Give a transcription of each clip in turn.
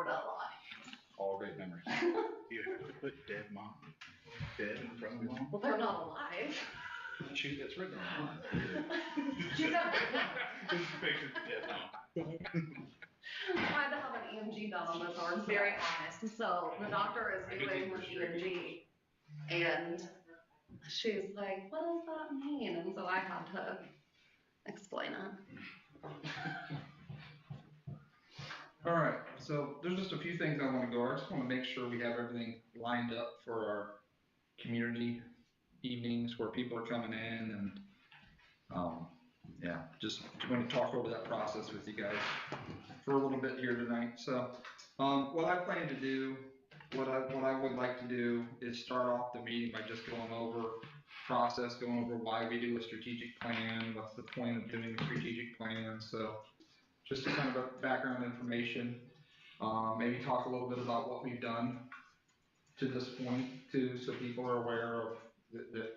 we're not alive. All great memories. You have to put dead mom, dead in front of mom. Well, they're not alive. Shoot, that's written on. She's not. This picture of dead mom. I had to have an EMG done on this arm, very honest. So the doctor is doing with EMG, and she's like, "What does that mean?" And so I had to explain it. All right, so there's just a few things I want to go over. I just want to make sure we have everything lined up for our community evenings where people are coming in, and yeah, just want to talk over that process with you guys for a little bit here tonight. So what I plan to do, what I would like to do is start off the meeting by just going over process, going over why we do a strategic plan, what's the point of doing a strategic plan. So just kind of a background information, maybe talk a little bit about what we've done to this point too, so people are aware of that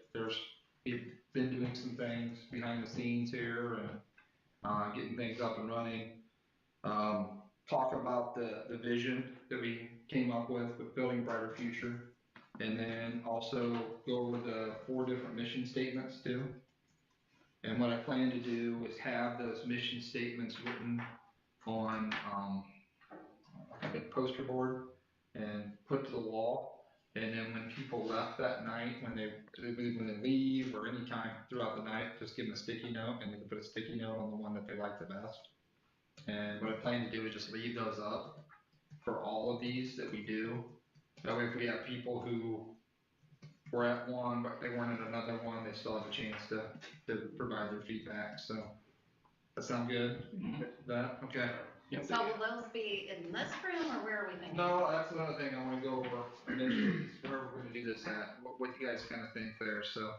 we've been doing some things behind the scenes here and getting things up and running. Talk about the vision that we came up with building a brighter future, and then also go over the 4 different mission statements too. And what I plan to do is have those mission statements written on like a poster board and put to the wall. And then when people left that night, when they leave or any time throughout the night, just give them a sticky note, and they can put a sticky note on the one that they like the best. And what I plan to do is just leave those up for all of these that we do. That way if we have people who were at one, but they weren't at another one, they still have a chance to provide their feedback. So that sound good? Mm-hmm. That, okay. Yep. So will those be in this room, or where are we thinking? No, that's another thing I want to go over initially, where we're going to do this at, what you guys kind of think there. So,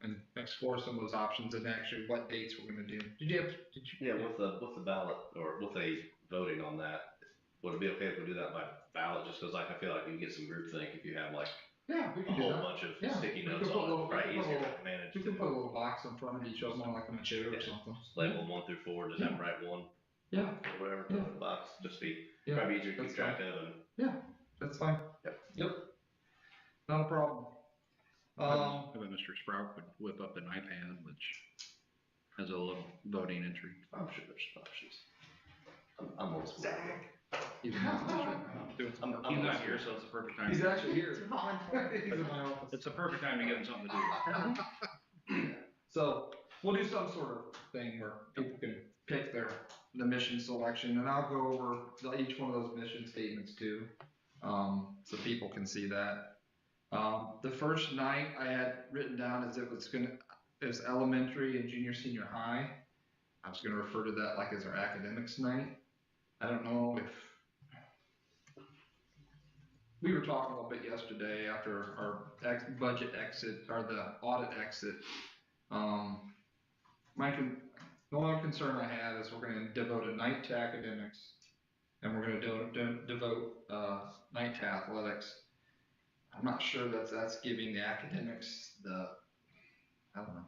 and explore some of those options and actually what dates we're going to do. Yeah, with the ballot or with a voting on that, would it be okay if we do that by ballot? Just because like I feel like we can get some groupthink if you have like yeah, we can a whole bunch of sticky notes on it, right? Easier to manage. We can put a little box in front of each of them, like on a chair or something. Label them 1 through 4. Just have right one. Yeah. Or whatever. Put in the box. Just be probably easier to keep track of. And yeah, that's fine. Yep. Not a problem. I bet Mr. Sprout would whip up an iPad, which has a little voting entry. I'm sure there's options. I'm on Zach. He's not here, so it's the perfect time. He's actually here. It's voluntary. He's in my office. It's the perfect time to get him something to do. So we'll do some sort of thing where people can pick the mission selection, and I'll go over each one of those mission statements too, so people can see that. The first night I had written down as as elementary and junior senior high. I was going to refer to that like as our academics night. I don't know if we were talking a little bit yesterday after our budget exit or the audit exit. The only concern I have is we're going to devote a night to academics, and we're going to devote night to athletics. I'm not sure that's giving the academics I don't know.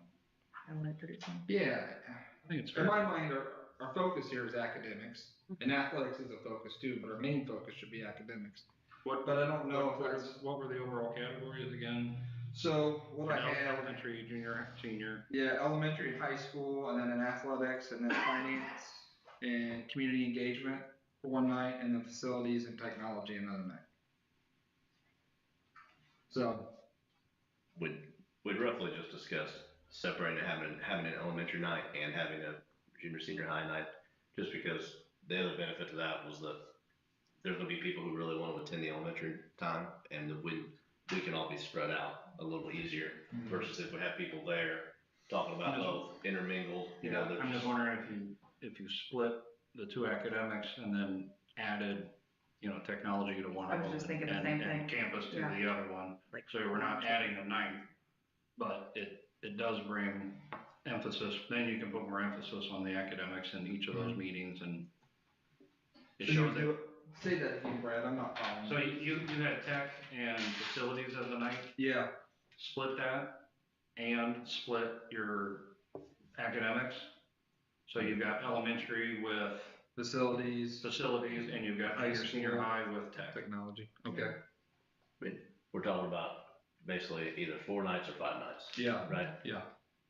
Yeah, I think it's fair. In my mind, our focus here is academics, and athletics is a focus too, but our main focus should be academics. But I don't know what were the overall categories again? So what I have, elementary, junior, senior. Yeah, elementary and high school, and then in athletics, and then finance and community engagement for one night, and then facilities and technology another night. So we'd roughly just discussed separating having an elementary night and having a junior senior high night, just because the other benefit to that was that there's going to be people who really want to attend the elementary time, and we can all be spread out a little easier versus if we have people there talking about both intermingled. I'm just wondering if you split the 2 academics and then added, technology to one of them. I was just thinking the same thing. And campus to the other one. So we're not adding a ninth, but it does bring emphasis. Then you can put more emphasis on the academics in each of those meetings, and it shows that. Say that again, Brad. I'm not following. So you had tech and facilities as a night? Yeah. Split that and split your academics. So you've got elementary with Facilities, and you've got High your senior school. high with tech. technology, okay, I mean, we're talking about basically either 4 nights or 5 nights, yeah, right? yeah,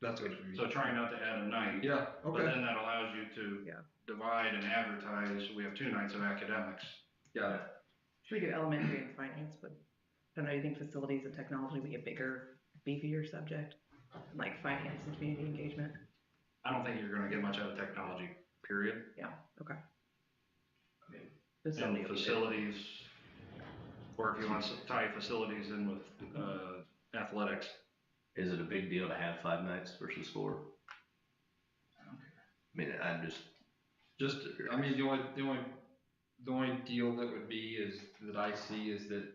that's what it would be. So try not to add a night. Yeah, But okay, then that allows you to Yeah. divide and advertise. We have 2 nights of academics. got it. Should we do elementary and finance, but I don't know, you think facilities and technology would be a bigger, beefier subject? Like finance and community engagement? I don't think you're gonna get much out of technology, period. Facility And will be big. facilities, or if you want to tie facilities in with, athletics. Is it a big deal to have 5 nights versus 4? I mean, I'm just, I mean, the only deal that would be is, that I see is that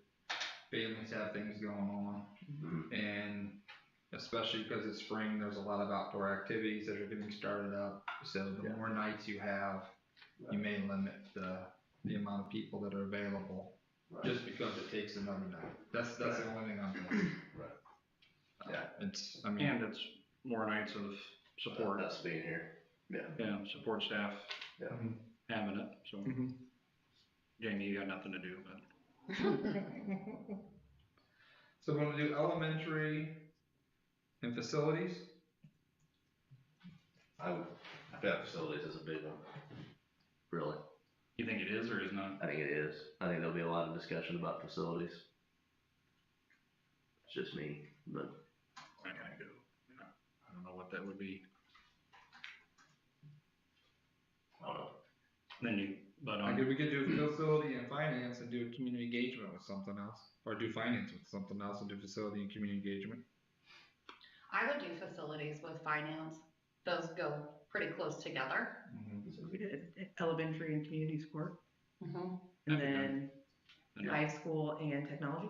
families have things going on, mm, and especially because it's spring, there's a lot of outdoor activities that are getting started up, so the Yeah. more nights you have, you may limit the amount of people that are available, just because it takes another night. That's the only thing I'm thinking. Right. Yeah. It's, I mean, And it's more nights of support, us being here. yeah, support staff mhm, having it, so. mhm. Jamie, you got nothing to do, but. So we're gonna do elementary and facilities? I feel like facilities is a big one. Really. You think it is or is not? I think it is. I think there'll be a lot of discussion about facilities. It's just me, but I kind of do. I don't know what that would be. I don't know. Then but We could do facility and finance and do community engagement with something else, or do finance with something else and do facility and community engagement. I would do facilities with finance. Those go pretty close together. So we did elementary and community support, Mm-hmm. and That'd be then And high school and technology,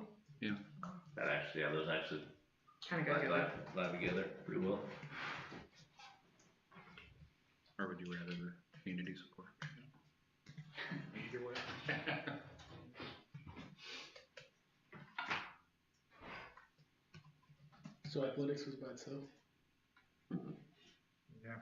That actually, those actually kind of go together. vibe together pretty well. Or would you rather the community support? Either way. So athletics was by itself. Yeah.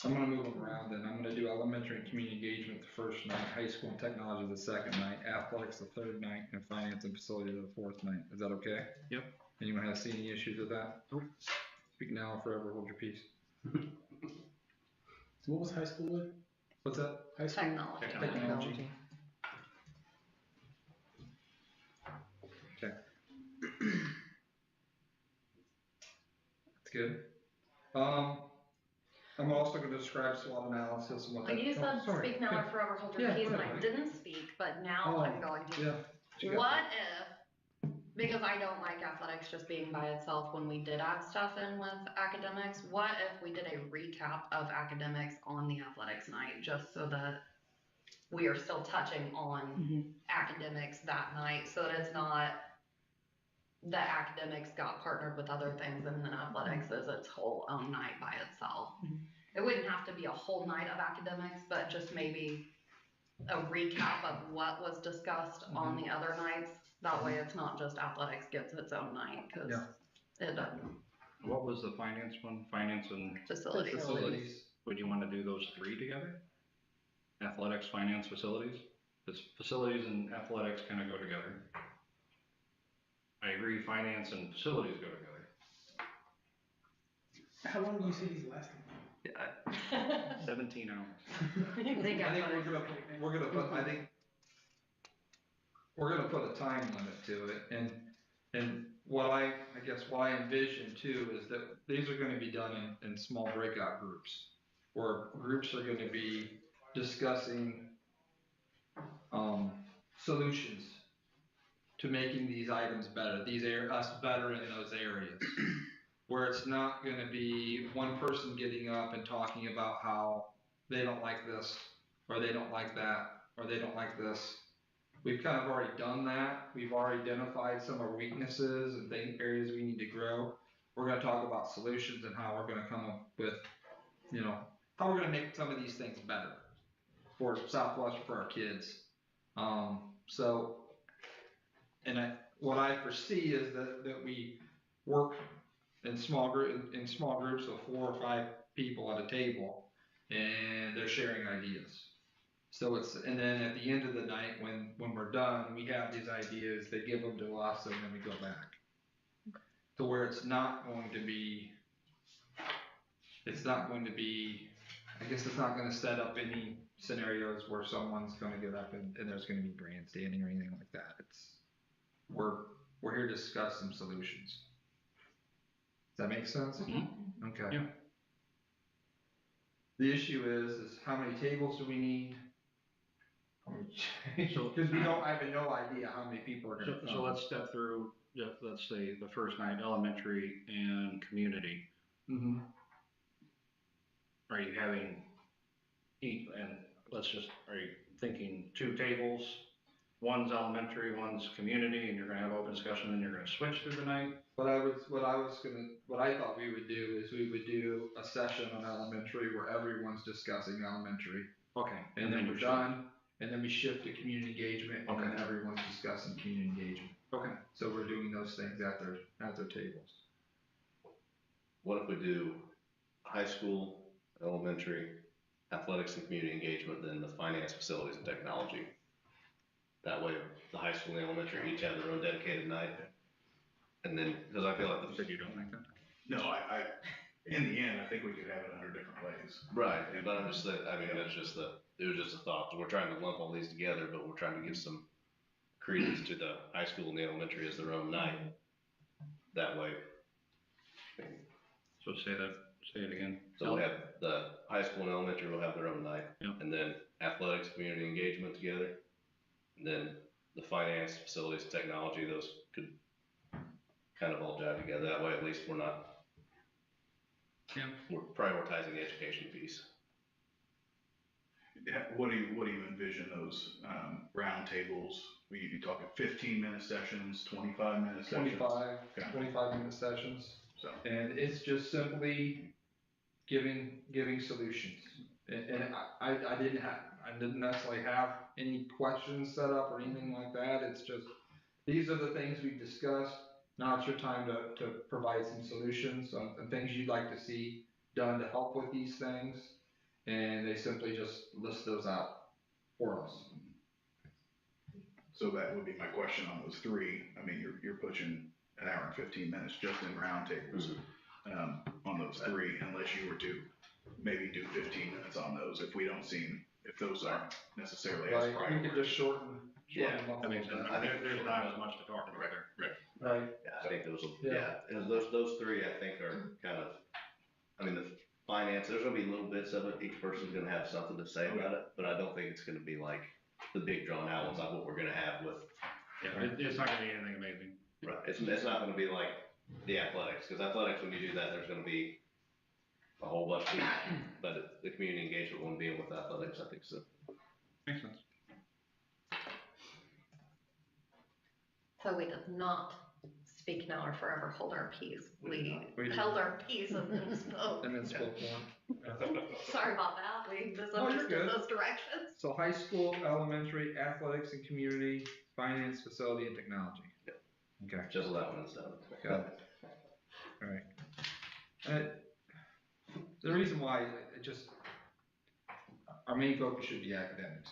I'm gonna move them around then. I'm gonna do elementary and community engagement the first night, high school and technology the second night, athletics the third night, and finance and facility the fourth night. Is that okay? Yep. Anyone have seen any issues with that? Nope. Speak now or forever hold your peace. So what was high school with? What's that? High school. Technology. Technology. Okay. That's good. I'm also gonna describe SWOT analysis and what that. You said oh, sorry. speak now Yeah. or forever hold your Yeah, peace, and I whatever. didn't speak, but now Oh, I'm going to. Yeah. She got What if, because I don't like athletics just being by itself when we did add stuff in with academics, what if we did a recap of academics on the athletics night, just so that we are still touching on Mhm. academics that night, so that it's not that academics got partnered with other things and then athletics is its whole own night by itself. Mhm. It wouldn't have to be a whole night of academics, but just maybe a recap of what was discussed on the other nights. That way it's not just athletics gets its own night, cause Yeah. it doesn't. What was the finance one? Finance and, Facilities. Facilities. would you want to do those 3 together? Athletics, finance, facilities? Because facilities and athletics kind of go together. I agree, finance and facilities go together. How long do you see these lasting? Yeah, 17 hours. I think I think athletics. we're gonna put, I think, we're gonna put a time limit to it, and what I guess what I envision too is that these are gonna be done in small breakout groups, where groups are gonna be discussing, solutions to making these items better, us better in those areas. Where it's not gonna be one person getting up and talking about how they don't like this, or they don't like that, or they don't like this. We've kind of already done that. We've already identified some of our weaknesses and areas we need to grow. We're gonna talk about solutions and how we're gonna come up with, how we're gonna make some of these things better for Southwestern, for our kids. What I foresee is that we work in small groups of 4 or 5 people at a table, and they're sharing ideas. So and then at the end of the night, when we're done, we have these ideas, they give them to us, and then we go back. To where it's not going to be, I guess it's not gonna set up any scenarios where someone's gonna get up and there's gonna be grandstanding or anything like that. We're here to discuss some solutions. Does that make sense? Mhm. Okay. Yeah. The issue is how many tables do we need? Because I have no idea how many people are gonna come. So let's step through, let's say the first night, elementary and community. Mm-hmm. Are you having are you thinking 2 tables? One's elementary, one's community, and you're gonna have open discussion, and you're gonna switch through the night? What I thought we would do is we would do a session on elementary where everyone's discussing elementary. Okay. And then we're done, and then we shift to community engagement, and then everyone's discussing community engagement. Okay. So we're doing those things at their tables. What if we do high school, elementary, athletics and community engagement, then the finance, facilities, and technology? That way, the high school and elementary each have their own dedicated night. And then, because I feel like you don't like that? No, I, in the end, I think we could have it 100 different ways. right, but I'm just saying, I mean, it was just a thought. We're trying to lump all these together, but we're trying to give some credence to the high school and the elementary as their own night. That way. So say it again. So we'll have the high school and elementary will have their own night. Yep. And then athletics, community engagement together. And then the finance, facilities, technology, those could kind of all jive together. That way, at least we're prioritizing the education piece. Yeah, what do you envision those round tables? Were you talking 15-minute sessions, 25-minute sessions? 25-minute sessions. So. And it's just simply giving solutions. And I didn't necessarily have any questions set up or anything like that. It's just, these are the things we've discussed. Now it's your time to provide some solutions and things you'd like to see done to help with these things. And they simply just list those out for us. So that would be my question on those 3. I mean, you're pushing an hour and 15 minutes just in round tables on those 3, unless you were to maybe do 15 minutes on those if those aren't necessarily as Right, priority. we could just shorten them up I a mean, little bit. there's not as much to talk about there. Right. Yeah, I think those Yeah. and those 3 I think are kind of, I mean, the finance, there's gonna be little bits of it. Each person's gonna have something to say about it, but I don't think it's gonna be like the big drawn out ones like what we're gonna have with. Yeah, it's not gonna be anything amazing. Right. It's not gonna be like the athletics, because athletics, when you do that, there's gonna be a whole bunch of people, but the community engagement won't be with athletics, I think so. Makes sense. So we did not speak now or forever hold our peace. We We did. held our peace and then spoke. And then spoke more. Sorry about that. We you're misunderstood good. those directions. So high school, elementary, athletics and community, finance, facility, and technology. Yep. Okay. Just that one instead. Got it. All right. The reason why our main focus should be academics.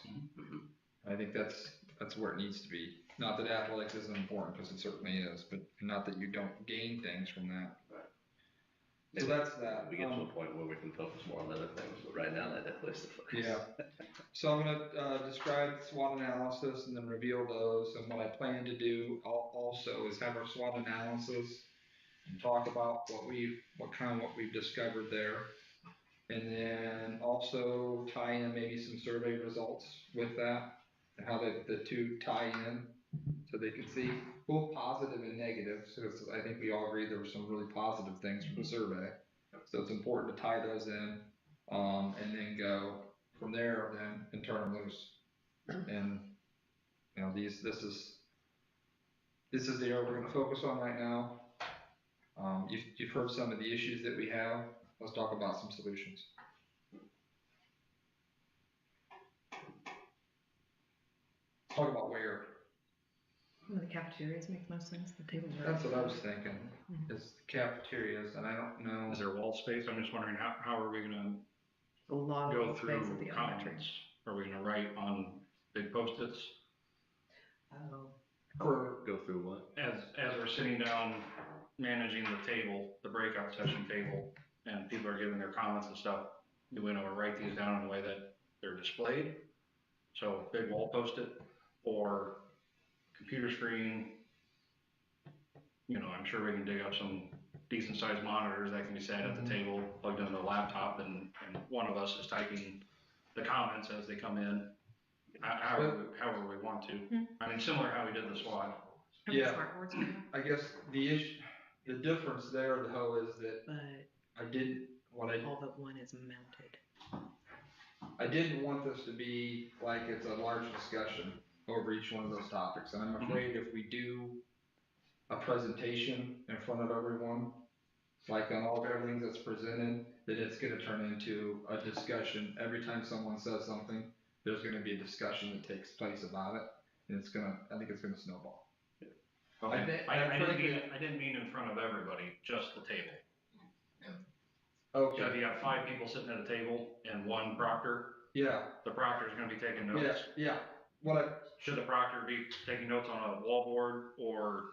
I think that's where it needs to be. Not that athletics isn't important, because it certainly is, but not that you don't gain things from that. Right. So that's that. We get to a point where we can focus more on other things, but right now that definitely is the focus. Yeah. So I'm gonna describe SWOT analysis and then reveal those. And what I plan to do also is have our SWOT analysis and talk about what we've discovered there. And then also tie in maybe some survey results with that and how the 2 tie in so they can see both positive and negative. So I think we all agree there were some really positive things from the survey. So it's important to tie those in and then go from there then and turn them loose. And this is the area we're going to focus on right now. You've heard some of the issues that we have. Let's talk about some solutions. Talk about where. The cafeterias make most sense, the tables are. That's what I was thinking, is the cafeterias, and I don't know. Is there wall space? I'm just wondering how are we gonna A lot go of space at through the elementary. comments? Are we gonna write on big Post-its? Oh. Go through what? As we're sitting down managing the table, the breakout session table, and people are giving their comments and stuff, do we want to write these down in a way that they're displayed? So big wall Post-it or computer screen. You know, I'm sure we can dig up some decent sized monitors that can be sat at the table, plugged into the laptop, and one of us is typing the comments as they come in. However we want to. I mean, similar how we did the SWOT. Yeah. Smart boards now, I guess the difference there though is that but all but one is mounted. I didn't want this to be like it's a large discussion over each one of those topics, and I'm afraid if we do a presentation in front of everyone, like on all of everything that's presented, that it's gonna turn into a discussion. Every time someone says something, there's gonna be a discussion that takes place about it, and I think it's gonna snowball. Okay. I didn't mean in front of everybody, just the table. So Okay, if you have 5 people sitting at a table and one proctor, yeah, the proctor's gonna be taking notes. yeah. Should the proctor be taking notes on a wall board or?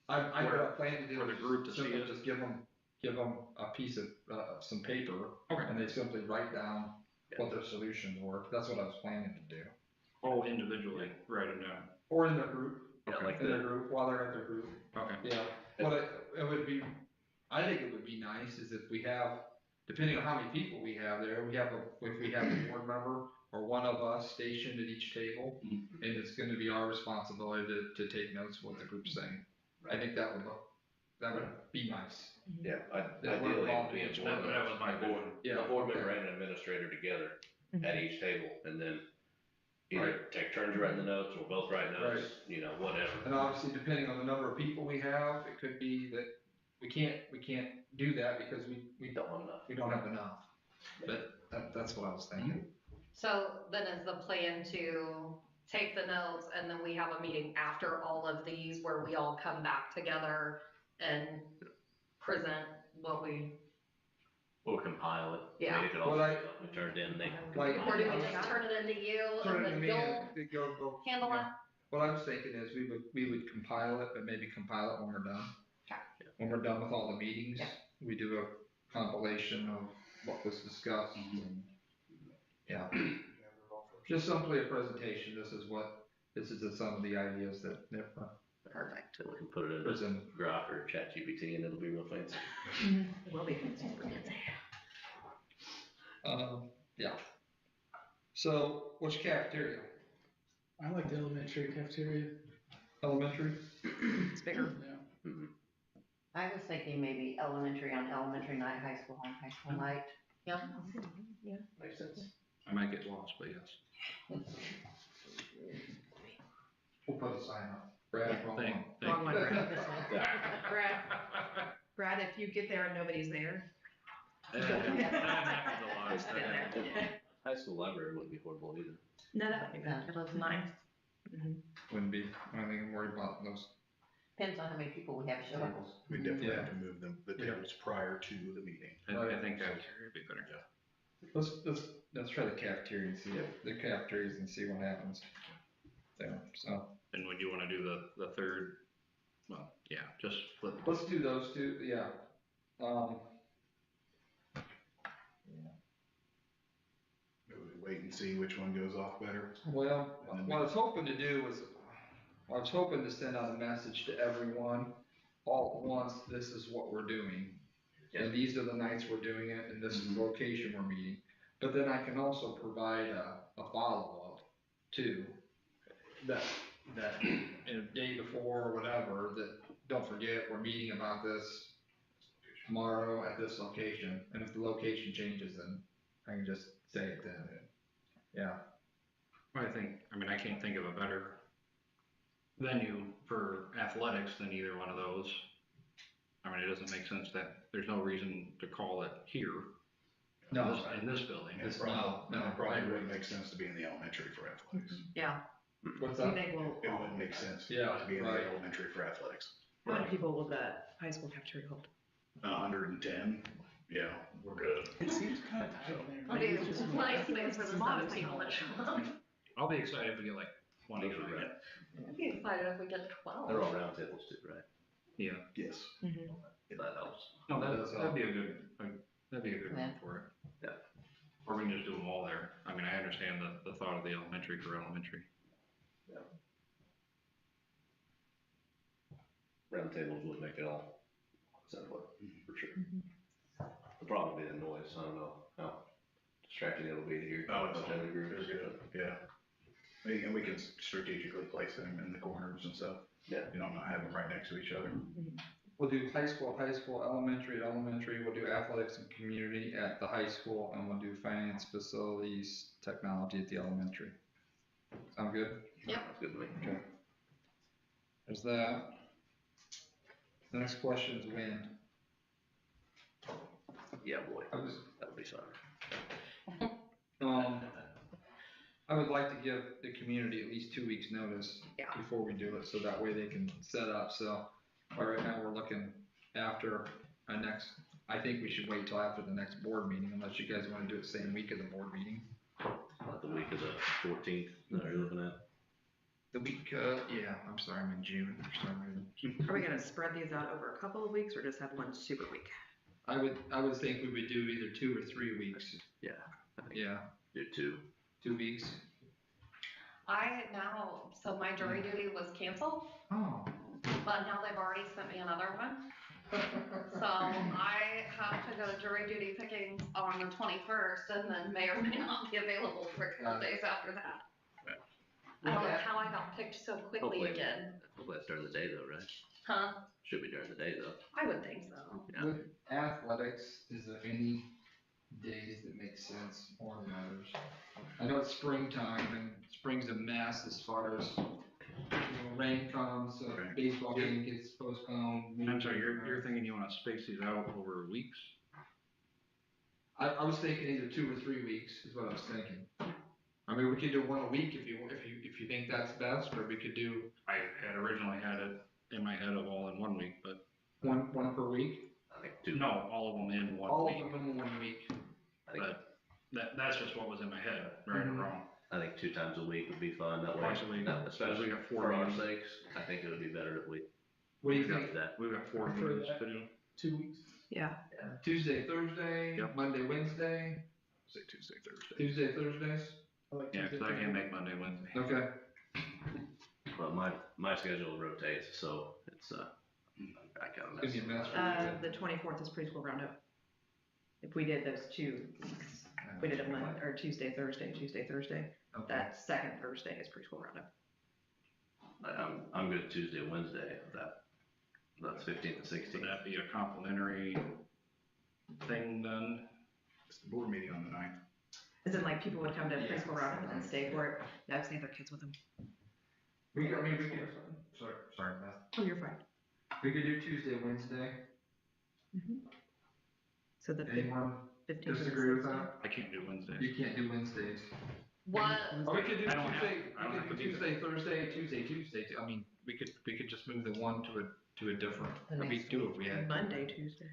What I plan to do for the is group to see simply it? just give them a piece of, some paper, Okay. and they simply write down what their solutions were. That's what I was planning to do. Oh, individually, write them down. Or in their group, Yeah, like in their the, group, while they're at their group. Okay. Yeah, it would be, I think it would be nice is if we have, depending on how many people we have there, if we have a board member or one of us stationed at each table, and it's gonna be our responsibility to take notes of what the group's saying. I think that would be nice. yeah, That we're ideally, involved it'd in be That was my board. a board member and an administrator together at each table, and then either take turns writing the notes, or both write notes, you know, whatever. And obviously, depending on the number of people we have, it could be that we can't do that because we Don't have enough. don't have enough. But that's what I was thinking. So then is the plan to take the notes and then we have a meeting after all of these where we all come back together and present what we, Or compile it. Yeah. Maybe if it all Well, be turned in, they. Like- or do we just turn it into you Turn and it to then me you'll and go. handle yeah. it? What I was thinking is we would compile it, but maybe compile it when we're done. Okay. When we're done with all the meetings, Yeah. we do a compilation of what was discussed and, yeah. Just simply a presentation. This is some of the ideas that Perfect. So we can put it in presented. a Grok or ChatGPT, and it'll be real fancy. Will be super fancy. Yeah. So, which cafeteria? I like the elementary cafeteria. Elementary? It's bigger. Yeah. I was thinking maybe elementary on elementary night, high school on high school night. Yeah. Makes sense. I might get lost, but yes. We'll put a sign up. Brad, wrong Thank one. Wrong one, Brad. This one. Brad, if you get there and nobody's there. That happens a lot. It's been there. High school library wouldn't be horrible either. No, that would be bad. It was Nice. nice. Wouldn't be, I don't think I'm worried about those Depends on how many people we have show up. tables. We definitely Yeah. have to move the tables prior to the meeting. I think that would be better. Let's try the cafeteria and see the cafeterias and see what happens there, so. And would you wanna do the third? Well, yeah, just flip. Let's do those two, yeah. Maybe we wait and see which one goes off better. Well, what I was hoping to do was, I was hoping to send out a message to everyone all at once, this is what we're doing. And these are the nights we're doing it, and this is the location we're meeting. But then I can also provide a follow-up too. That in a day before or whatever, that, don't forget, we're meeting about this tomorrow at this location. And if the location changes, then I can just say it then. Yeah. I can't think of a better venue for athletics than either one of those. I mean, it doesn't make sense that there's no reason to call it here. No. In this building. It's And no, it probably wouldn't make sense to be in the elementary for athletics. Yeah. What's Do you that? think we'll, It wouldn't make sense to Yeah, be in right. the elementary for athletics. how many people will that high school cafeteria hold? 110. Yeah, we're good. It seems kind of tight there. I mean, It's just it's more- nice things for the lot of people that show up. I'll be excited if we get like 20 Those are going. right. I'd be excited if we get 12. They're all round tables too, right? Yeah. Yes. That helps. No, Does that'd be a good, that'd be a good Yeah. one for it. Yeah. Or we can just do them all there. I mean, I understand the thought of the elementary for elementary. Round tables would make it all simpler, for sure. The problem would be the noise, I don't know how distracting it'll be to hear. Oh, it's other groups. They're good, yeah. And we can strategically place them in the corners and stuff. Yeah. You don't have them right next to each other. We'll do high school, elementary at elementary, we'll do athletics and community at the high school, and we'll do finance, facilities, technology at the elementary. Sound good? Yep. That's good to me. Okay. There's that. The next question is when. Yeah, boy, I was, that'll be fun. I would like to give the community at least 2 weeks' notice Yeah. before we do it, so that way they can set up, so. But right now, we're looking after our next, I think we should wait till after the next board meeting, unless you guys wanna do it same week of the board meeting. About the week of the 14th that you're looking at. The week, yeah, I'm sorry, I'm in June for some reason. Are we gonna spread these out over a couple of weeks or just have one super week? I would think we would do either 2 or 3 weeks. Yeah, I think Yeah, do 2. 2 weeks. So my jury duty was canceled, Oh, but now they've already sent me another one. So I have to go to jury duty picking on the 21st and then may or may not be available for a couple days after that. I don't know how I got picked so quickly Hopefully. again. Hopefully that's during the day though, right? Huh? Should be during the day though. I would think so. Yeah. with athletics, is there any days that make sense more than others? I know it's springtime and spring's a mess as far as, rain comes, so Right. baseball game gets postponed. I'm sorry, you're thinking you wanna space these out over weeks? I was thinking either 2 or 3 weeks is what I was thinking. I mean, we could do one a week if you think that's best, or we could do I had originally had it in my head of all in 1 week, but one per week. I think 2. no, all of them in 1 All week. of them in 1 week. I think, But that's just what was in my head, right or Mhm. wrong. I think 2 times a week would be fun. That way, Twice a week, especially we got 4 for our meetings. sakes, I think it would be better if we What do you got think? to that. We've got 4 For meetings that. to do. 2 weeks. Yeah, Tuesday, Thursday, Yep. Monday, Wednesday, Say Tuesday, Thursday. Tuesday, Thursdays? I like Yeah, Tuesday, cause I can't Thursday. make Monday, Wednesday. Okay. But my schedule rotates, so it's I kind of It's mess. gonna be a mess for you. the 24th is preschool roundup. If we did those 2 weeks, we did a Monday, or Tuesday, Thursday, Okay. that second Thursday is preschool roundup. I'm good Tuesday, Wednesday. That's 15th and Would 16th. that be a complimentary thing then? It's the board meeting on the 9th. As in like people would come to Yeah. preschool roundup and then stay for it. Yeah, I've seen their kids with them. We could, sorry, Beth. Oh, you're fine. We could do Tuesday, Wednesday. So the Anyone 15th. and the disagree with 16th. that? I can't do Wednesdays. You can't do Wednesdays. What? Or we could do I don't have- Tuesday, I don't we have could to do do Tuesday, Thursday, Tuesday. I mean, we could just move the one to a different, The or we next could do it if we had. Monday, Tuesday.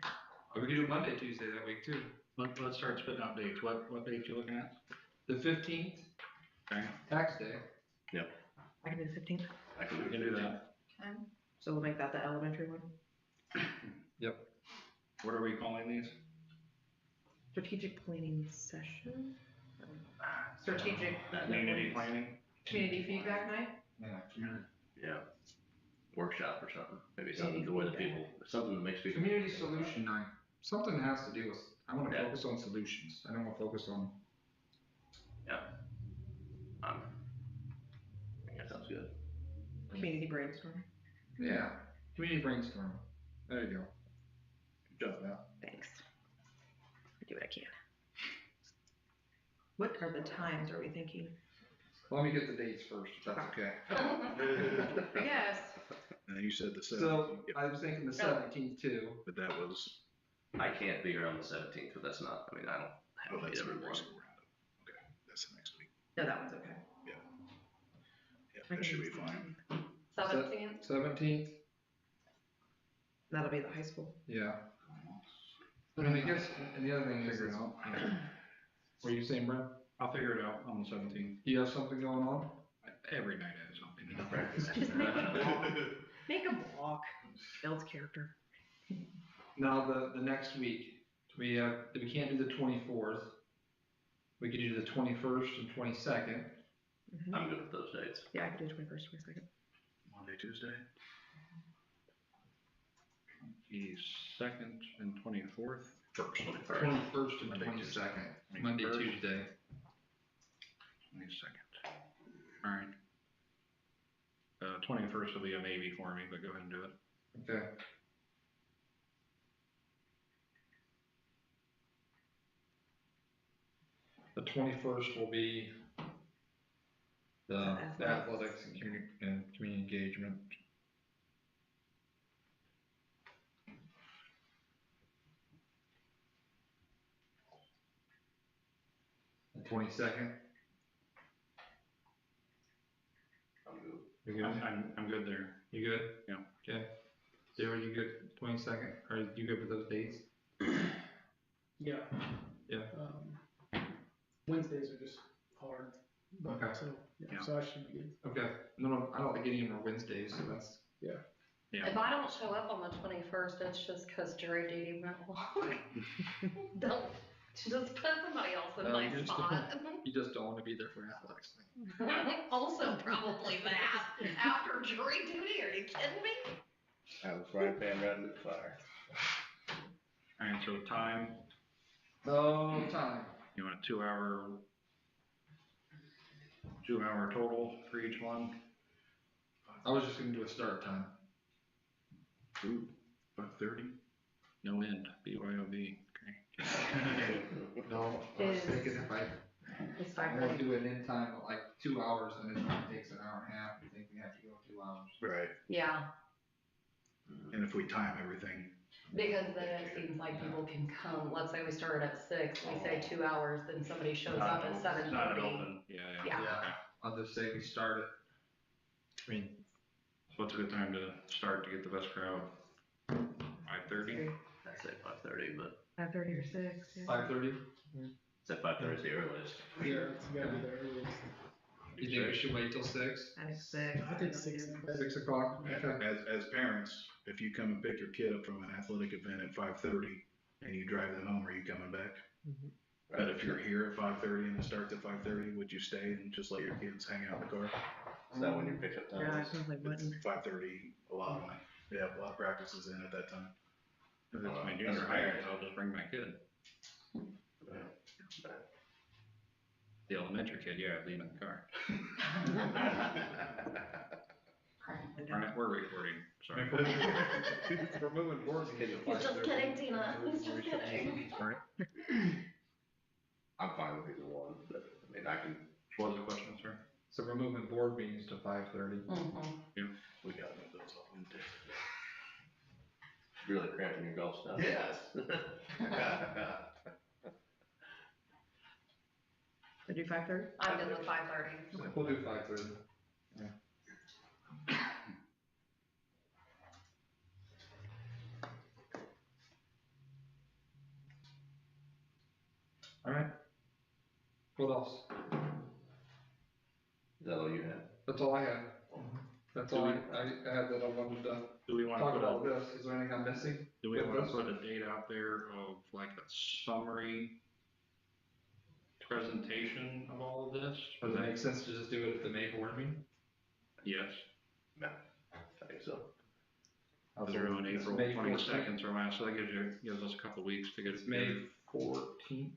Or we could do Monday, Tuesday that week too. Let's start spitting out dates. What dates you looking at? The 15th, Okay, tax day. I can do the 15th. I can we do can do that. So we'll make that the elementary one. What are we calling these? Strategic planning session. Strategic Community planning? community feedback night. Yeah. Workshop or something. Maybe something to where the people, something that makes people. Community solution night. Something that has to do with, I wanna Yeah. focus on solutions. I don't wanna focus on, I think that sounds good. Community brainstorm. yeah, community brainstorm. There you go. Good job, Matt. Thanks. I do what I can. What are the times are we thinking? Let me get the dates first, if that's okay. Yes. And then you said the 17th. So, I was thinking the 17th too. But that was, I can't be here on the 17th, but that's not, I mean, I don't oh, have to that's be the everyone. preschool roundup. Okay, that's the next week. No, that one's okay. Yeah, that should be fine. 17th? 17th, That'll be the high school. yeah. And I guess, and the other thing is, Figure it out. what are you saying, Brent? I'll figure it out on the 17th. Do you have something going on? Every night I have something to do. Practice. Just make a block. Make a block. Builds character. Now, the next week, we can't do the 24th. We could do the 21st and 22nd. I'm good with those dates. Yeah, I could do 21st, 22nd. Monday, Tuesday. 22nd and 24th. First. 21st and Monday, 22nd, Monday, 21st. Tuesday. 22nd. All right. 21st will be a maybe for me, but go ahead and do it. Okay. The 21st will be the athletics and community engagement. The 22nd, I'm good. you good? I'm good there. You good? Yeah. Okay. Daryl, you good, 22nd, are you good with those dates? Yeah. Yeah. Wednesdays are just hard. But, Okay. So, Yeah. so I should be good. Okay, no, I don't think any of them are Wednesdays, so that's, Yeah. If I don't show up on the 21st, it's just because jury duty went long. Don't, just put somebody else in my you just spot. you just don't wanna be there for athletics. Also probably that, after jury duty, are you kidding me? Have a frying pan right into the fire. All right, so time, No time. you want a 2-hour total for each one? I was just gonna do a start time. Ooh, 5:30? No end, BYOB, okay. No, I was Is- thinking if I It's I 5:30. want to do an in time of like 2 hours and it only takes an hour and a half, I think we have to go 2 hours. Right, Yeah, and if we time everything, because then it seems like people can come, let's say we started at 6, we say 2 hours, then somebody shows up at 7:30. It's not an open, yeah. Yeah. Okay. I'll just say we start at, I mean, So what's a good time to start to get the best crowd? 5:30? I say 5:30, but 5:30 or 6. Yeah. 5:30? say 5:30 is the earliest. Yeah, it's gotta be the earliest. You think we should wait till 6? I think 6. I think 6 is better. 6 o'clock? Okay. as parents, if you come and pick your kid up from an athletic event at 5:30 and you drive them home, are you coming back? But if you're here at 5:30 and it starts at 5:30, would you stay and just let your kids hang out in the car? Is that when your pickup time Yeah, is? it sounds like It's button. 5:30, a lot of practices in at that time. If it's my junior high, I'll just bring my kid. The elementary kid, yeah, I'd leave in the car. All right, we're recording, sorry. We're moving boards. He's just kidding, Tina, he's just kidding. Sorry. I'm fine with either one, but I mean, I can, What was the question, sir? So we're moving board meetings to 5:30. Mhm. We gotta move those off Wednesday. really cramping your golf stuff. Yes. So do 5:30? I'm good with 5:30. We'll do 5:30. Yeah. All right. What else? Is that all you have? That's all I had. That's all I had that I wanted to Do we wanna talk put about a, this. Is there anything I'm missing? do we with wanna this? put a date out there of like a summary presentation of all of this? Does it make sense to just do it at the May board meeting? Yes. I think so. Through on It's April May 22nd or last, so that gives us a couple weeks to get It's it. May 14th.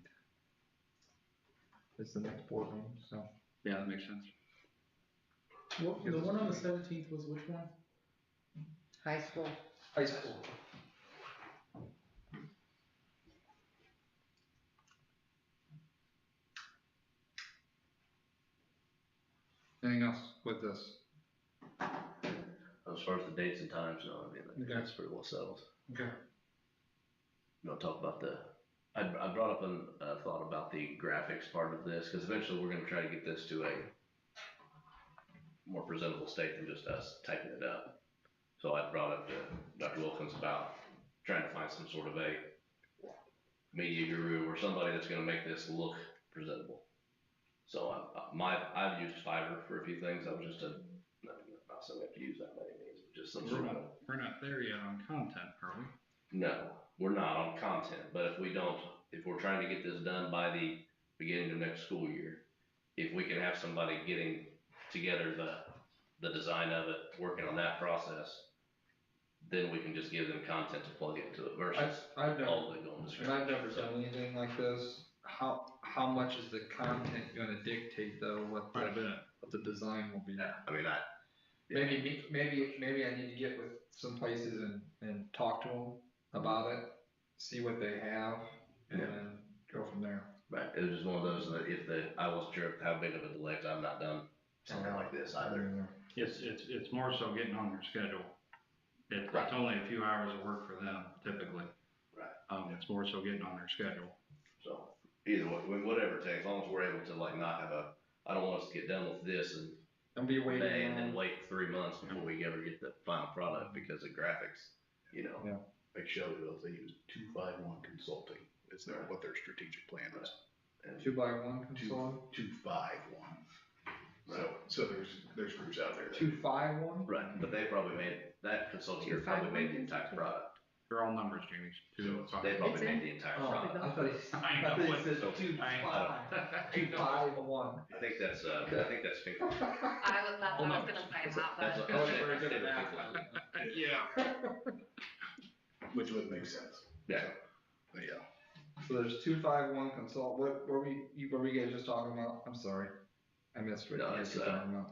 It's the next board meeting, so. Yeah, that makes sense. Well, the one on the 17th was which one? High school. High school. Anything else with this? As far as the dates and times, no, I mean, I think Okay. that's pretty well settled. Okay. You know, talk about I brought up a thought about the graphics part of this, because eventually we're gonna try to get this to a more presentable state than just us typing it up. So I brought up to Dr. Wilkins about trying to find some sort of a media guru or somebody that's gonna make this look presentable. So I've used Fiverr for a few things. That was just not saying we have to use that many names, but just some sort of. We're not there yet on content, are we? No, we're not on content, but if we're trying to get this done by the beginning of next school year, if we can have somebody getting together the design of it, working on that process, then we can just give them content to plug into it versus I've never, all the going to and I've never done anything like this. How much is the content gonna dictate though, what the design will be? Yeah, I mean, Maybe I need to get with some places and talk to them about it, see what they have, and then go from there. right, it was just one of those that I wasn't sure how big of a delay, 'cause I've not done something like this either. It's more so getting on their schedule. It's only a few hours of work for them typically. Right. It's more so getting on their schedule. So either way, whatever it takes, as long as we're able to like not have I don't want us to get done with this and Don't be waiting May and then around. wait 3 months before we ever get the final product because of graphics, you know. Yeah. Like Shelley Hills, they use 251 Consulting, is what their strategic plan is. 2x1 consulting? 251. So there's groups out there. 251? Right, but that consulting group probably made the entire product. They're all numbers, Jamie. They probably made the entire product. I thought he said 251. I think that's finger. That's what I was gonna say about That's that. what- I wasn't very good at math. Yeah. Which would make sense. Yeah. But yeah. So there's 251 consult, what were we guys just talking about? I'm sorry. I missed what you guys were talking about.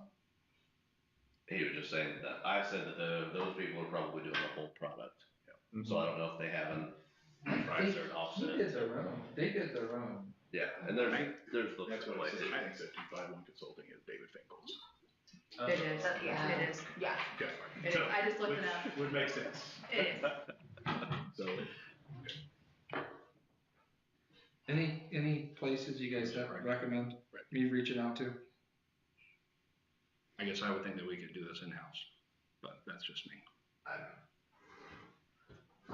He was just saying that I said that those people are probably doing the whole product. Mm-hmm. So I don't know if they have a price or an offset. They did their own. Yeah, and there's That's what I places. said. I think that 251 Consulting is David Finkel's. It is. Yeah, it is, yeah. Okay. It is. I just looked it up. Would make sense. It is. So, Any places you guys recommend me reaching out to? I guess I would think that we could do this in-house, but that's just me.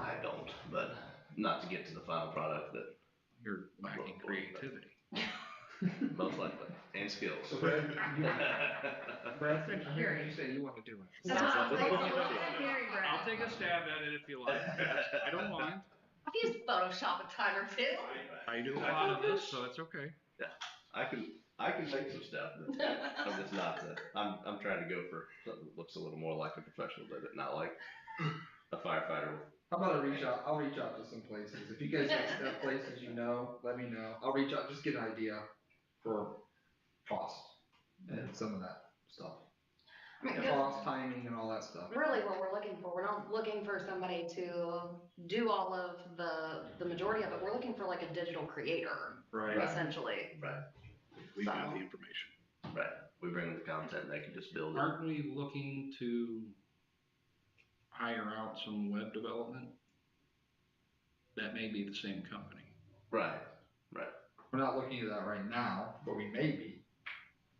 I don't, but not to get to the final product that You're lacking creativity. most likely, and skills. So Brad, I'm hearing you say you want to do it. Stop. I'll I'll take a stab at it if you like. I don't mind. I've used Photoshop a time or two. I do a lot of this, so it's okay. I can make some stuff, but I'm just not. I'm trying to go for something that looks a little more like a professional does it, not like a firefighter. How about I'll reach out to some places. If you guys have places you know, let me know. I'll reach out, just get an idea for cost and some of that stuff. I mean, Cost, timing, and all that stuff. really what we're looking for, we're not looking for somebody to do all of the majority of it. We're looking for like a digital creator, Right. essentially. Right, we have the information. right. We bring them the content and they can just build it. Aren't we looking to hire out some web development? That may be the same company. Right. We're not looking at that right now, but we may be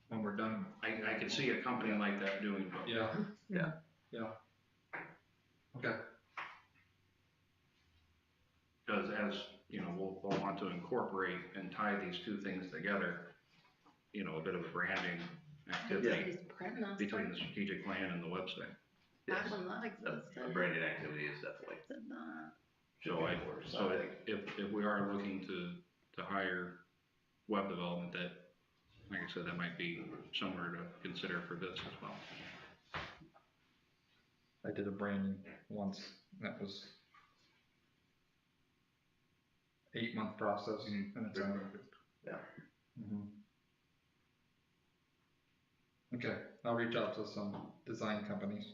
when we're done. I could see a company like that doing both. Yeah. Okay. Because as, you know, we'll want to incorporate and tie these two things together, you know, a bit of a branding activity between the strategic plan and the website. Yes. That exists. A branded activity is definitely. So if we are looking to hire web development, that, like I said, that might be somewhere to consider for this as well. I did a branding once. That was 8-month process and it's on. Yeah. Okay, I'll reach out to some design companies.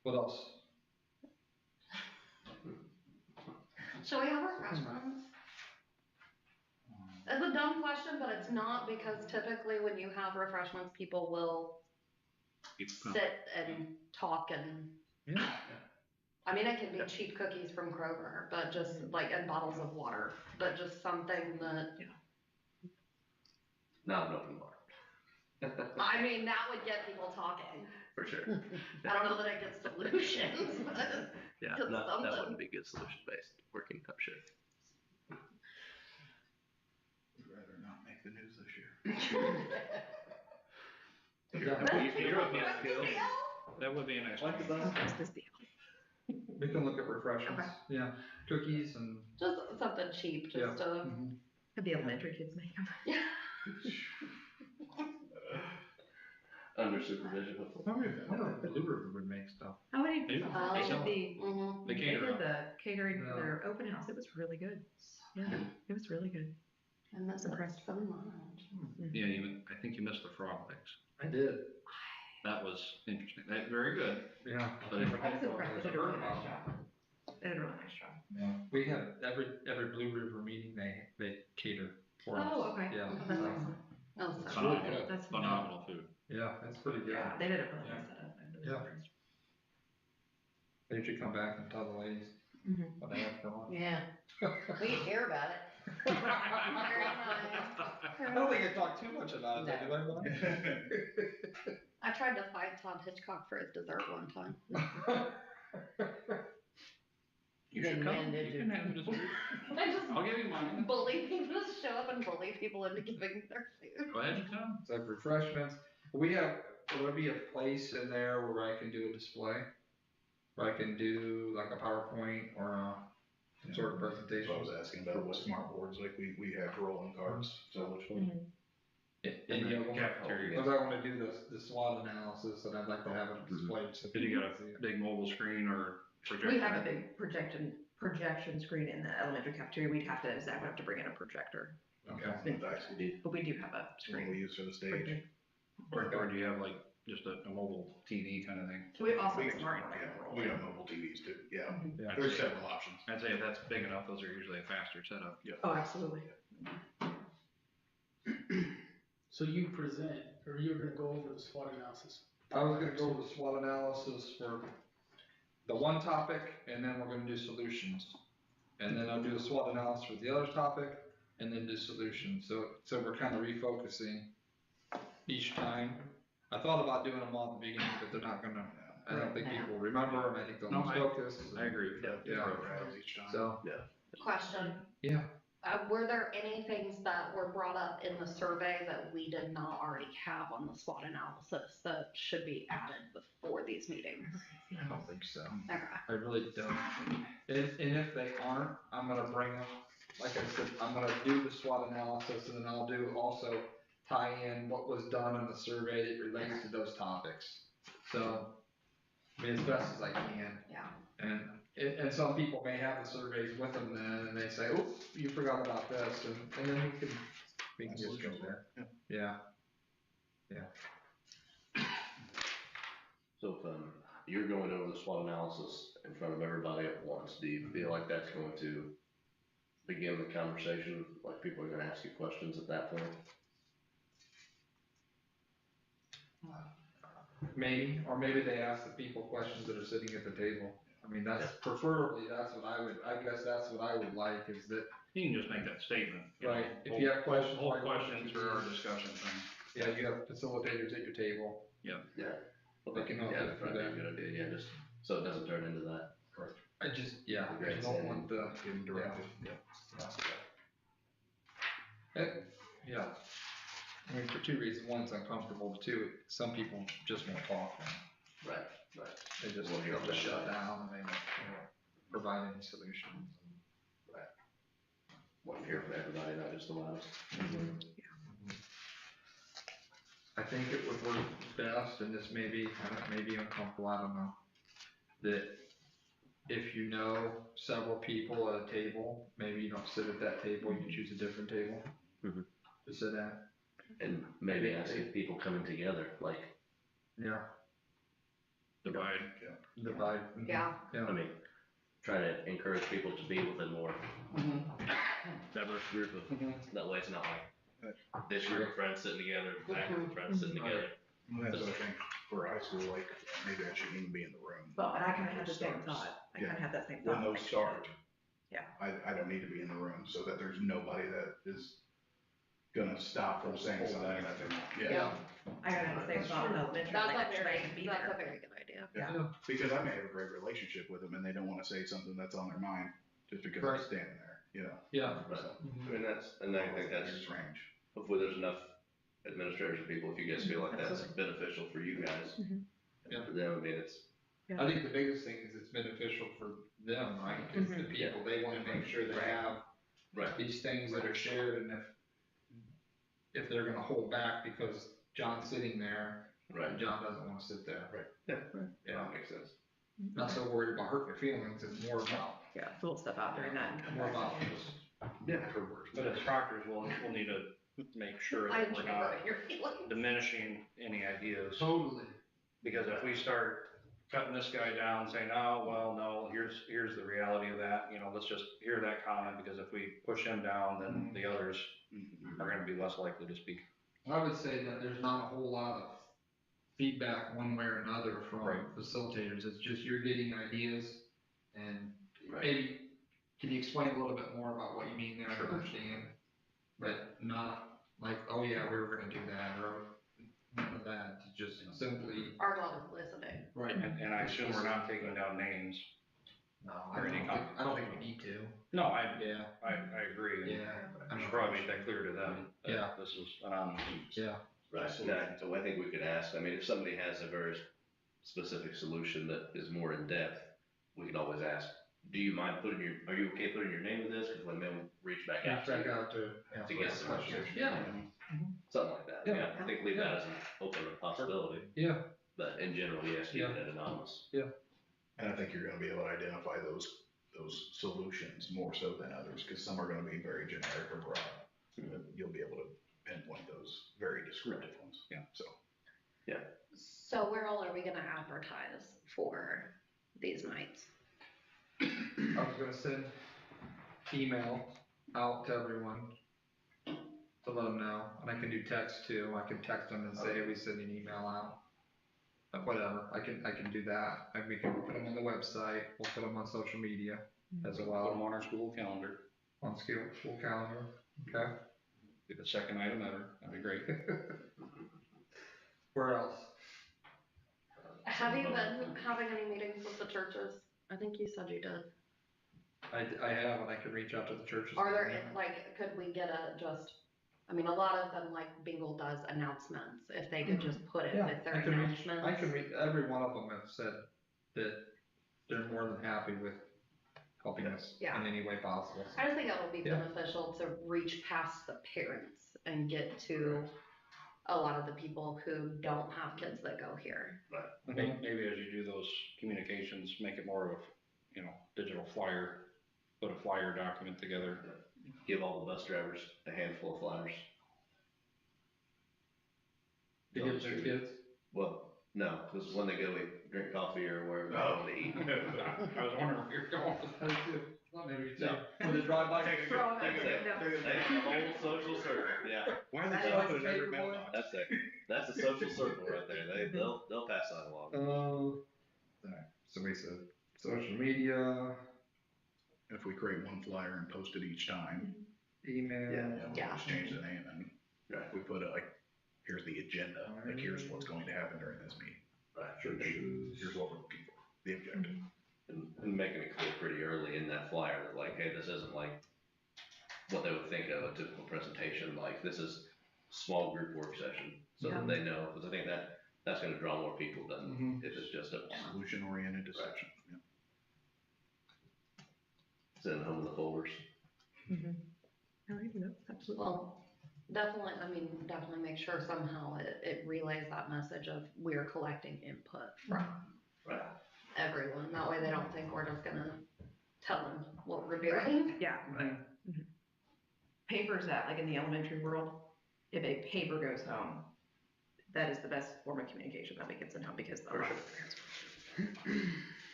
What else? Shall we have refreshments? It's a dumb question, but it's not, because typically when you have refreshments, people will sit and talk and, Yeah. I mean, it can be cheap cookies from Kroger, but just like, and bottles of water, but just something that, Not an open bar. I mean, that would get people talking. For sure. I don't know that I get solutions, but Yeah, It's that something. wouldn't be good solution-based working, I'm sure. Would rather not make the news this year. You're up next, Gil. That would be a nice. Like that. What's this deal? We can look at refreshments, Okay. yeah, cookies and. just something cheap, Yeah. just to. Mhm. The elementary kids make them. Under supervision, hopefully. I wonder if Blue River would make stuff. How many? They do. They did the, Mhm. They they cater did up. the catering for Yeah. their open house. It was really good. Yeah, it was really good. And that's Impressed. so much. Yeah, I think you missed the frog legs. I did, That was interesting. That, very good. yeah. But I was impressed. They did a really nice job. They did a really nice job. Yeah, we have every Blue River meeting, they cater for us. Oh, okay. Yeah. Oh, that's excellent. Oh, It's so. really Phenomenal, good. That's phenomenal food. Yeah, it's pretty good. Yeah, they did a really Yeah. nice setup. I'm really Yeah. impressed. They should come back and tell the ladies Mhm. what they have going. Yeah, we can hear about it. Very I don't think I talked too much about it, did I, Bob? I tried to fight Todd Hitchcock for his dessert one time. You Good should man, come. did You you? can have dessert. I just I'll give you mine. bully people, just show up and bully people into giving their food. Go ahead and come. It's like refreshments. We have, there'll be a place in there where I can do a display. Where I can do like a PowerPoint or some sort of presentation. So I was asking about what smart boards, like we have rolling cards, so which one? In the cafeteria. Because I want to do the SWOT analysis and I'd like to have it displayed. So Did you people got can see it. a big mobile screen or projector? We have a big projection screen in the elementary cafeteria. Zach would have to bring in a projector, Okay, that's but we do have a the one screen. we use for the stage. Or do you have like just a mobile TV kind of thing? We also We have a smart one. yeah, we got mobile TVs too, yeah. Yeah. There's several options. I'd say if that's big enough, those are usually a faster setup. Oh, absolutely. So you present, or you're gonna go over the SWOT analysis. I was gonna go over the SWOT analysis for the one topic, and then we're gonna do solutions. And then I'll do a SWOT analysis for the other topic, and then do solutions. So we're kind of refocusing each time. I thought about doing them all at the beginning, but they're not gonna, I don't think people will remember, and I think they'll No, lose focus. I agree with that. Yeah. Programs each time. So, Question. yeah, Were there any things that were brought up in the survey that we did not already have on the SWOT analysis that should be added before these meetings? I don't think so. Okay. I really don't. And if they aren't, I'm gonna bring them, like I said, I'm gonna do the SWOT analysis and then I'll do also tie in what was done in the survey that relates to those topics. So, I mean, as best as I can. Yeah. And some people may have the surveys with them then and they say, oh, you forgot about this, and then we can just go there. Yeah. So if, you're going over the SWOT analysis in front of everybody at once, do you feel like that's going to begin the conversation? Like people are gonna ask you questions at that point? Maybe, or maybe they ask the people questions that are sitting at the table. I mean, that's preferably, I guess that's what I would like, is that, You can just make that statement. you know, right, if you have questions. Hold like questions for our discussion thing. Yeah, you have facilitators at your table. Well, They can help yeah, you that'd for probably be that. a good idea, yeah, just so it doesn't turn into that. I just, yeah, I Great. don't want the, Getting directed. yeah. I mean, for two reasons, one, it's uncomfortable, but two, some people just won't talk. Right. They just, Well, they'll just shut down and they won't provide any solutions. Want to hear from everybody, not just the loudest. I think it would work best, and this may be uncomfortable, I don't know, that if you know several people at a table, maybe you don't sit at that table, you choose a different table Mhm. to sit at. And maybe asking people coming together, like, Yeah. Divide. Divide. Yeah. I mean, try to encourage people to be with a more diverse group of, that way it's not like this group of friends sitting together, that group of friends sitting together. Well, that's what I think for high school, like, maybe I shouldn't even be in the room. Well, and I kind of had the same Starts. thought. I Yeah. kind of had that same When thought. those start. Yeah. I don't need to be in the room so that there's nobody that is gonna stop from saying Hold something back. that they want. Yeah. I gotta say about elementary, That's like, a should I very, even be that's a there? very good idea. Yeah. Because I may have a great relationship with them and they don't wanna say something that's on their mind just because I'm Right. standing there, you know? Yeah. Right. So, I mean, I think that's, there's range. hopefully there's enough administrators and people, if you guys feel like that's beneficial for you guys. Yeah. For them, I mean, it's, I think the biggest thing is it's beneficial for them, right? Because the people, they wanna make sure they have right, these things that are shared, and if they're gonna hold back because John's sitting there, right, John doesn't wanna sit there. yeah, that makes sense. Not so worried about hurting your feelings, it's more about, Yeah, so we'll step out during that and come more back. about just, her words. But as proctors, we'll need to make sure I that we're enjoy not hurting your feelings. diminishing any ideas. Totally. Because if we start cutting this guy down, saying, oh, well, no, here's the reality of that, you know, let's just hear that comment, because if we push him down, then the others are gonna be less likely to speak. I would say that there's not a whole lot of feedback one way or another from Right. facilitators, it's just you're getting ideas, and Right. maybe, can you explain a little bit more about what you mean there, I don't understand, but not like, oh yeah, we were gonna do that, or none of that, just simply. Our job is listening. Right. And I assume we're not taking down names. No, Or any I don't think we need to. No, I agree. and Yeah. I should probably make that clear to them, Yeah. that this is anonymous. Yeah. Right, so I think we could ask, I mean, if somebody has a very specific solution that is more in-depth, we can always ask, do you mind are you okay putting your name to this? Because when they'll reach back out Back to out to. you, to get some questions. Yeah. Something like that, Yeah. yeah, I think leave that as an open possibility, Yeah. but in general, yes, keep it anonymous. And I think you're gonna be able to identify those solutions more so than others, because some are gonna be very generic or broad. But you'll be able to pinpoint those very descriptive ones. Yeah. So. So where all are we gonna advertise for these nights? I was gonna send email out to everyone to let them know, and I can do text too, I can text them and say, hey, we send an email out. Whatever, I can do that, and we can put them on the website, we'll put them on social media as Put them well, on our school calendar, on school calendar, okay? be the second item ever, that'd be great. Where else? Have you been having any meetings with the churches? I think you said you did. I have, and I can reach out to the churches. Are there, like, could we get I mean, a lot of them, like Bingle does announcements, if they could just put it Yeah, with their I can reach, announcements. every one of them have said that they're more than happy with helping us Yeah. in any way possible. I just think that would be Yeah. beneficial to reach past the parents and get to a lot of the people who don't have kids that go here. Maybe as you do those communications, make it more of a, digital flyer, put a flyer document together. Give all the bus drivers a handful of flyers. To give their kids. Well, no, because when they go drink coffee or wherever they Oh. go to eat. I was wondering where you're going. Maybe No. when they drive by. Take a whole social circle, yeah. Why are That's they like stopping at every favorite one. mailbox? That's a social circle right there. They'll pass that along. Alright, so we said social media, If we create one flyer and post it each time, email. Yeah. Yeah. just change the name, and Right. we put it like, here's the agenda, like here's what's going to happen during this meeting. Right. Here's what we're looking for, the objective. And making it clear pretty early in that flyer that like, hey, this isn't like what they would think of a typical presentation, like this is small group work session, so that they know, because I think that's gonna draw more people than if it's just a Solution-oriented discussion. Yeah. send home the folders. Absolutely. Well, definitely make sure somehow it relays that message of we're collecting input from Right. everyone. That way they don't think we're just gonna tell them what we're doing. Yeah. Papers that, like in the elementary world, if a paper goes home, that is the best form of communication that we can send home, because a lot of parents.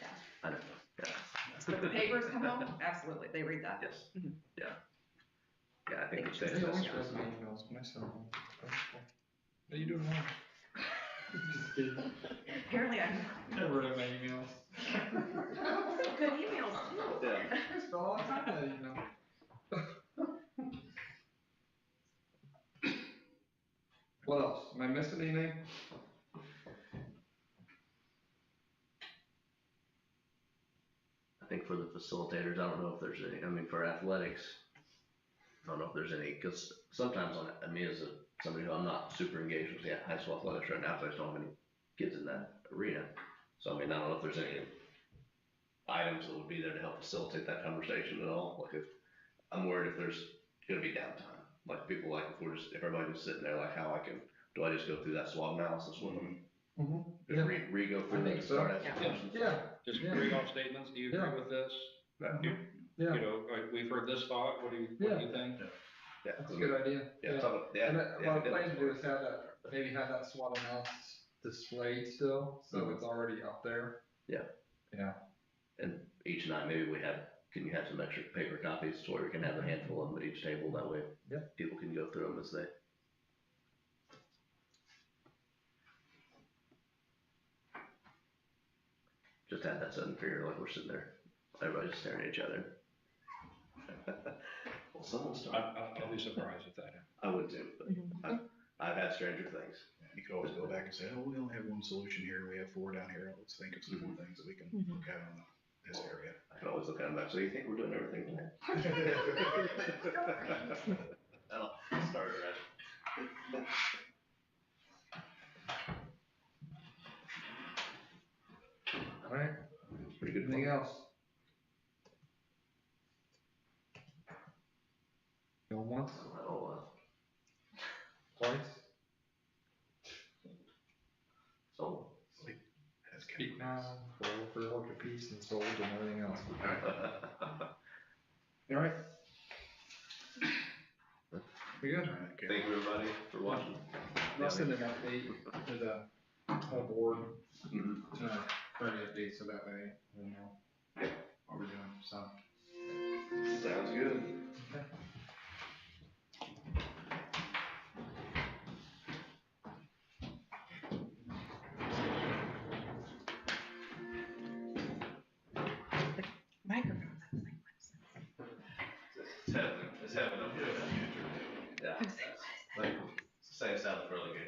Yeah, I don't know. Yeah. So if the papers come home, absolutely, they read that. Yes. Mhm. Yeah, I think it's Think I it's always Yeah. read my emails myself. How you doing, Mark? Just kidding. Apparently I Never read my emails. good emails too. Yeah. I spell all the time that email. else? Am I missing anything? I think for the facilitators, I don't know if there's any, I mean, for athletics, I don't know if there's any, because sometimes as somebody who I'm not super engaged with, high school athletics right now, because I just don't have any kids in that arena. So I mean, I don't know if there's any items that would be there to help facilitate that conversation at all. Like if, I'm worried if there's gonna be downtime, like people like if everybody was sitting there, like do I just go through that SWOT analysis with them? Mm-hmm. Just re-go I through think and so. start asking questions? Yeah. Just Yeah. read off statements, do you agree Yeah. with this? Yeah. You know, we've heard this thought, what do you think? Yeah. That's a good idea. Yeah. And what I plan to do is maybe have that SWOT analysis displayed still, so it's already up there. Yeah. Yeah. And each night, maybe can you have some extra paper copies to where we can have a handful of them at each table, that way people can go through them as they. Just have that sudden fear, like we're sitting there, everybody's just staring at each other. Well, someone start. I'll be surprised if that happens. I would too, but I've had stranger things. You could always go back and say, oh, we only have one solution here, we have 4 down here, let's think of some more things that we can look at on this area. I can always look at them back, so you think we're doing everything tonight? That'll start it right. All right. Pretty good. Anything else? Going once, twice, So. That's speak now, for work of peace and souls and everything else. All right. We good? Okay. Thank you, everybody, for watching. I'll send an update to the whole board, Mhm. Friday update, so that way we'll know what we're doing, so. Sounds good. Okay. Microphones. It's happening up here. Yeah. Like, same sound for really good.